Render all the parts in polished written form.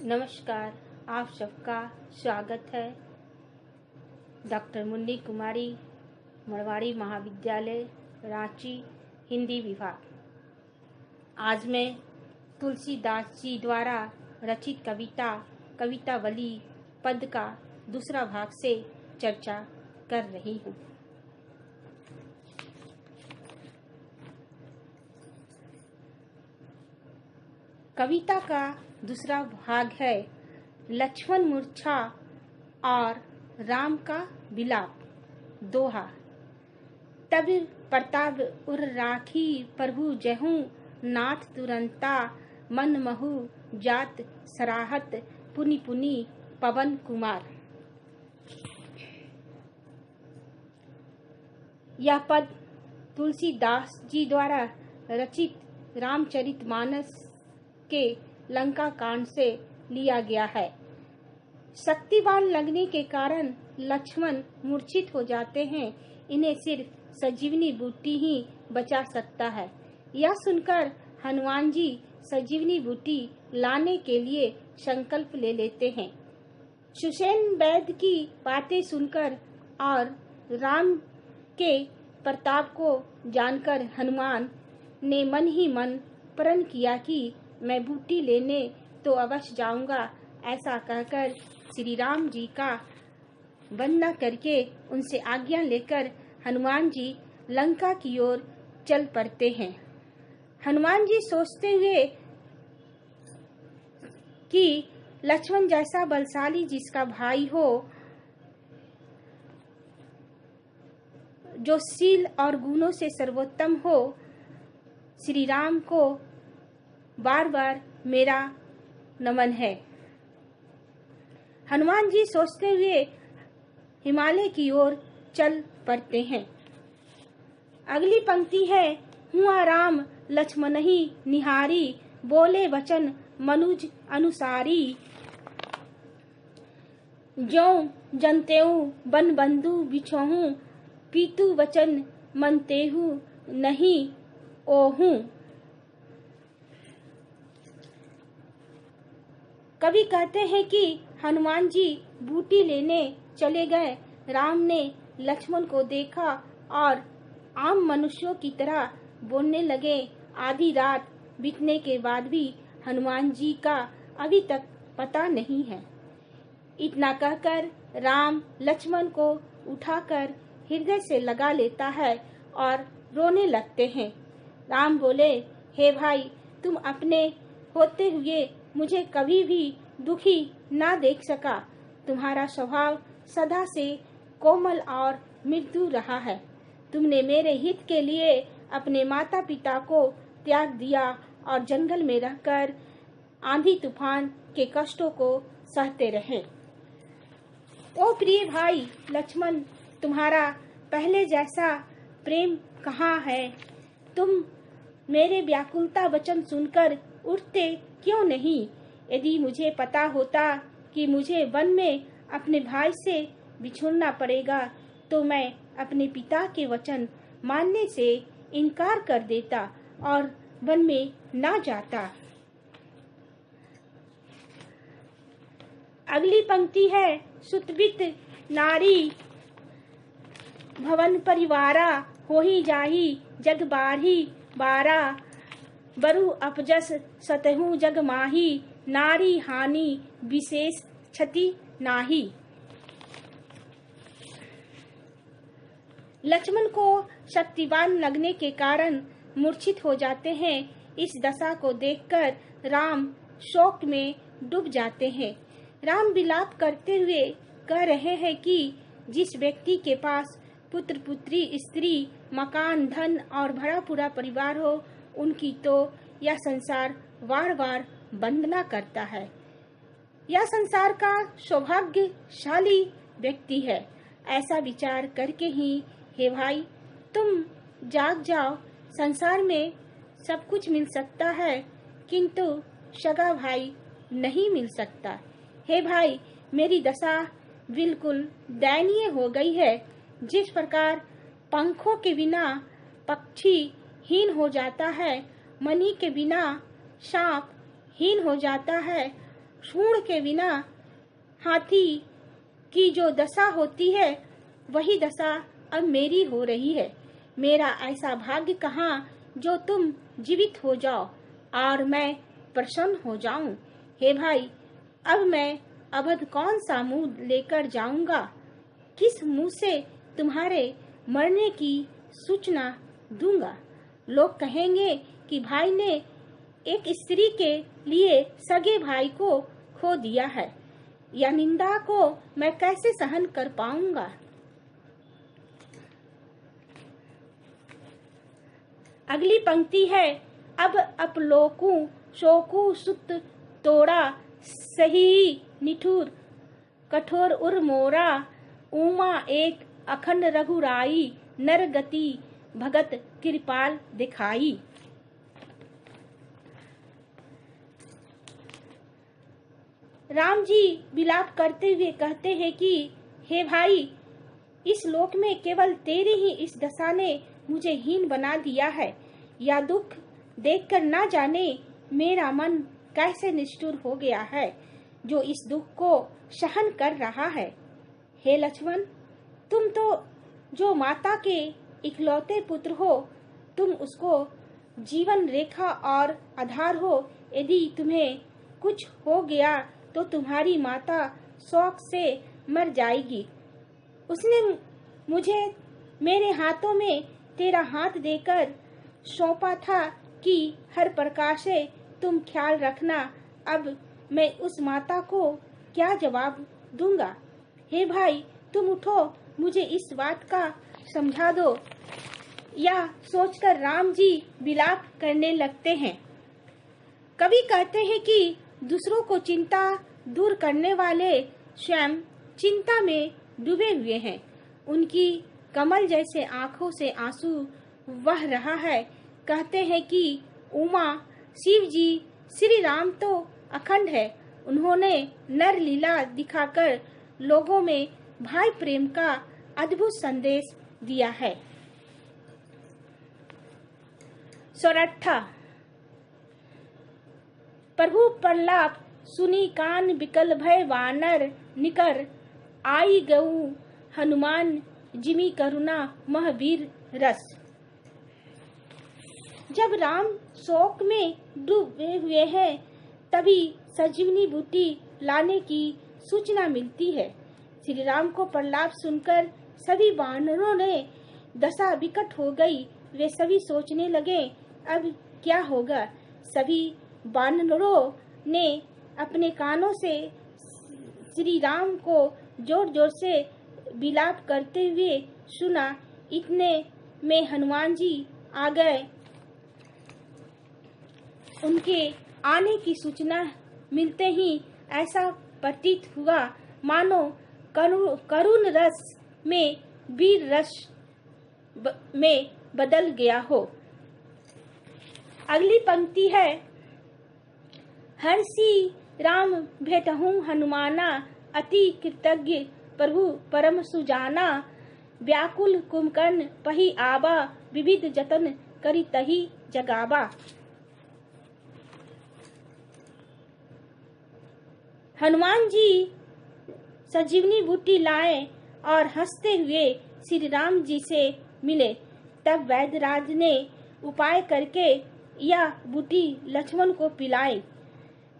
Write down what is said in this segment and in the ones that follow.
नमस्कार, आप सबका स्वागत है। डॉक्टर मुन्नी कुमारी, मरवाड़ी महाविद्यालय, रांची, हिंदी विभाग। आज मैं तुलसीदास जी द्वारा रचित कवितावली पद का दूसरा भाग से चर्चा कर रही हूँ। कविता का दूसरा भाग है लक्ष्मण मूर्छा और राम का विलाप। दोहा। तब प्रताप उर राखी प्रभु जहूं, नाथ तुरंता मन महु जात सराहत, पुनि पुनि पवन कुमार। यह पद तुलसीदास जी द्वारा रचित रामचरितमानस के लंका कांड से लिया गया है। शक्तिवान लगने के कारण लक्ष्मण मूर्छित हो जाते हैं। इन्हें सिर्फ संजीवनी बूटी ही बचा सकता है। यह सुनकर हनुमान जी संजीवनी बूटी लाने के लिए संकल्प ले लेते हैं। सुषेण वैद्य की बातें सुनकर और राम के प्रताप को जानकर हनुमान ने मन ही मन प्रण किया कि मैं बूटी लेने तो अवश्य जाऊंगा। ऐसा कहकर श्री राम जी का वंदना करके उनसे आज्ञा लेकर हनुमान जी लंका की ओर चल पड़ते हैं। हनुमान जी सोचते हुए कि लक्ष्मण जैसा बलशाली जिसका भाई हो, जो शील और गुणों से सर्वोत्तम हो, श्री राम को बार बार मेरा नमन है। हनुमान जी सोचते हुए हिमालय की ओर चल पड़ते हैं। अगली पंक्ति है हुआ राम लक्ष्मण ही निहारी, बोले वचन मनुज अनुसारी। जो जनतेऊ बन बंधु बिछोहू, पीतु वचन मनतेहु नहीं ओहू। कवि कहते हैं कि हनुमान जी बूटी लेने चले गए। राम ने लक्ष्मण को देखा और आम मनुष्यों की तरह बोलने लगे। आधी रात बीतने के बाद भी हनुमान जी का अभी तक पता नहीं है। इतना कहकर राम लक्ष्मण को उठाकर हृदय से लगा लेता है और रोने लगते हैं। राम बोले, हे भाई, तुम अपने होते हुए मुझे कभी भी दुखी ना देख सका। तुम्हारा स्वभाव सदा से कोमल और मृदु रहा है। तुमने मेरे हित के लिए अपने माता पिता को त्याग दिया और जंगल में रहकर आंधी तूफान के कष्टों को सहते रहे। ओ प्रिय भाई लक्ष्मण, तुम्हारा पहले जैसा प्रेम कहाँ है? तुम मेरे व्याकुलता वचन सुनकर उठते क्यों नहीं? यदि मुझे पता होता कि मुझे वन में अपने भाई से बिछुड़ना पड़ेगा तो मैं अपने पिता के वचन मानने से इनकार कर देता और वन में ना जाता। अगली पंक्ति है सुतबित नारी भवन परिवारा, होही जाही जग बारही बारा। बरु अपजस सतहु जग माही, नारी हानि विशेष क्षति नाही। लक्ष्मण को शक्तिवान लगने के कारण मूर्छित हो जाते हैं। इस दशा को देखकर राम शोक में डूब जाते हैं। राम विलाप करते हुए कह रहे हैं कि जिस व्यक्ति के पास पुत्र पुत्री स्त्री मकान धन और भरा पूरा परिवार हो, उनकी तो यह संसार बार बार वंदना करता है। यह संसार का सौभाग्यशाली व्यक्ति है। ऐसा विचार करके ही हे भाई, तुम जाग जाओ। संसार में सब कुछ मिल सकता है किंतु सगा भाई नहीं मिल सकता। हे भाई, मेरी दशा बिल्कुल दयनीय हो गई है। जिस प्रकार पंखों के बिना पक्षी हीन हो जाता है, मणि के बिना सांप हीन हो जाता है सूंड के बिना हाथी की जो दशा होती है वही दशा अब मेरी हो रही है। मेरा ऐसा भाग्य कहाँ जो तुम जीवित हो जाओ और मैं प्रसन्न हो जाऊं। हे भाई, अब मैं अवध कौन सा मुंह लेकर जाऊंगा? किस मुंह से तुम्हारे मरने की सूचना दूंगा? लोग कहेंगे कि भाई ने एक स्त्री के लिए सगे भाई को खो दिया है। यह निंदा को मैं कैसे सहन कर पाऊंगा? अगली पंक्ति है, अब अपलोकू शोकू सुत तोड़ा सही निठुर कठोर उर मोरा उमा एक अखंड रघुराई नर गति भगत कृपाल दिखाई। राम जी विलाप करते हुए कहते हैं कि हे भाई, इस लोक में केवल तेरी ही इस दशा ने मुझे हीन बना दिया है। यह दुख देखकर ना जाने मेरा मन कैसे निष्ठुर हो गया है जो इस दुख को सहन कर रहा है। हे लक्ष्मण, तुम तो जो माता के इकलौते पुत्र हो, तुम उसको जीवन रेखा और आधार हो। यदि तुम्हें कुछ हो गया तो तुम्हारी माता शोक से मर जाएगी। उसने मुझे मेरे हाथों में तेरा हाथ देकर सौंपा था कि हर प्रकार से तुम ख्याल रखना। अब मैं उस माता को क्या जवाब दूंगा? हे भाई, तुम उठो, मुझे इस बात का समझा दो। यह सोचकर राम जी विलाप करने लगते हैं। कवि कहते हैं कि दूसरों को चिंता दूर करने वाले स्वयं चिंता में डूबे हुए हैं। उनकी कमल जैसे आंखों से आंसू बह रहा है। कहते हैं कि उमा शिव जी श्री राम तो अखंड है। उन्होंने नर लीला दिखाकर लोगों में भाई प्रेम का अद्भुत संदेश दिया है। सोरठा। प्रभु प्रलाप सुनी कान बिकल भय वानर निकर आई गऊ हनुमान जिमी करुणा महावीर रस। जब राम शोक में डूबे हुए हैं तभी संजीवनी बूटी लाने की सूचना मिलती है। श्री राम को प्रलाप सुनकर सभी वानरों ने दशा विकट हो गई। वे सभी सोचने लगे अब क्या होगा। सभी वानरों ने अपने कानों से श्री राम को जोर जोर से विलाप करते हुए सुना। इतने में हनुमान जी आ गए। उनके आने की सूचना मिलते ही ऐसा प्रतीत हुआ मानो करुण रस में वीर रस में बदल गया हो। अगली पंक्ति है, हर्षी राम भेटहूँ हनुमाना अति कृतज्ञ प्रभु परम सुजाना व्याकुल कुंभकर्ण पही आबा विविध जतन करी तही जगाबा। हनुमान जी संजीवनी बूटी लाए और हंसते हुए श्री राम जी से मिले। तब वैद्यराज ने उपाय करके यह बूटी लक्ष्मण को पिलाई।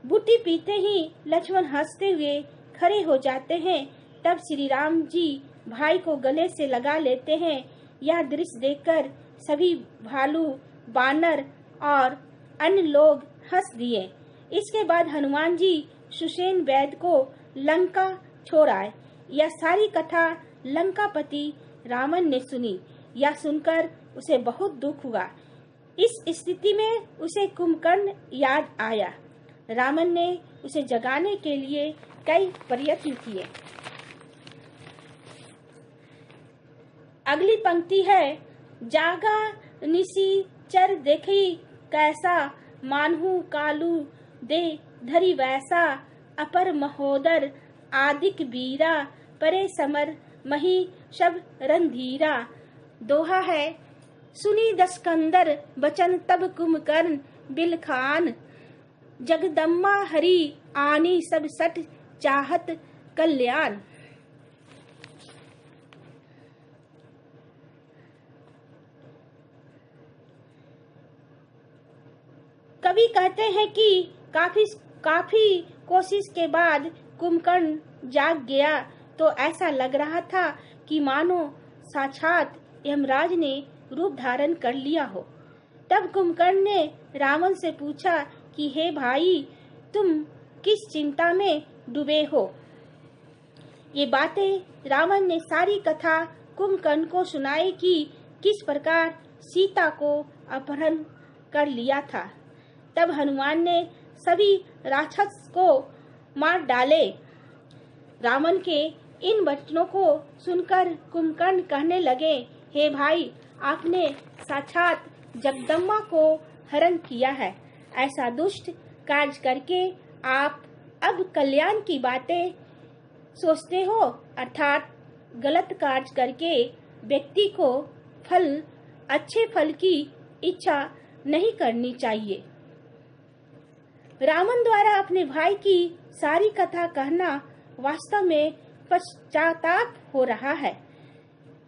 बूटी पीते ही लक्ष्मण हंसते हुए खड़े हो जाते हैं। तब श्री राम जी भाई को गले से लगा लेते हैं। यह दृश्य देखकर सभी भालू बानर और अन्य लोग हंस दिए। इसके बाद हनुमान जी सुषेण वैद्य को लंका छोड़ आए। यह सारी कथा लंकापति रावण ने सुनी। यह सुनकर उसे बहुत दुख हुआ। इस स्थिति में उसे कुंभकर्ण याद आया। रावण ने उसे जगाने के लिए कई प्रयत्न किए। अगली पंक्ति है, जागा निसी चर देखी कैसा मानहु कालू दे धरी वैसा अपर महोदर आदिक बीरा परे समर मही शब रणधीरा। दोहा है, सुनी दस्कंदर बचन तब कुंभकर्ण बिलखान जगदम्मा हरि आनी सब सट चाहत कल्याण। कवि कहते हैं कि काफी कोशिश के बाद कुंभकर्ण जाग गया तो ऐसा लग रहा था कि मानो साक्षात यमराज ने रूप धारण कर लिया हो। तब कुंभकर्ण ने रावण से पूछा कि हे भाई, तुम किस चिंता में डूबे हो। ये बातें रावण ने सारी कथा कुंभकर्ण को सुनाई कि किस प्रकार सीता को अपहरण कर लिया था। तब हनुमान ने सभी राक्षस को मार डाले। रावण के इन वचनों को सुनकर कुंभकर्ण कहने लगे, हे भाई, आपने साक्षात जगदम्बा को हरण किया है। ऐसा दुष्ट कार्य करके आप अब कल्याण की बातें सोचते हो, अर्थात गलत कार्य करके व्यक्ति को अच्छे फल की इच्छा नहीं करनी चाहिए। रावण द्वारा अपने भाई की सारी कथा कहना वास्तव में पश्चाताप हो रहा है।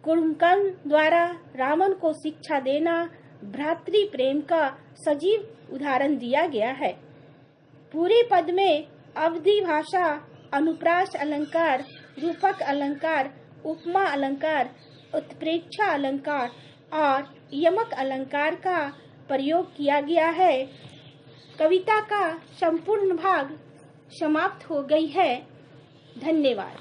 कुंभकर्ण द्वारा रावण को शिक्षा देना भ्रातृ प्रेम का सजीव उदाहरण दिया गया है। पूरे पद में अवधि भाषा, अनुप्रास अलंकार, रूपक अलंकार, उपमा अलंकार, उत्प्रेक्षा अलंकार और यमक अलंकार का प्रयोग किया गया है। कविता का संपूर्ण भाग समाप्त हो गई है। धन्यवाद।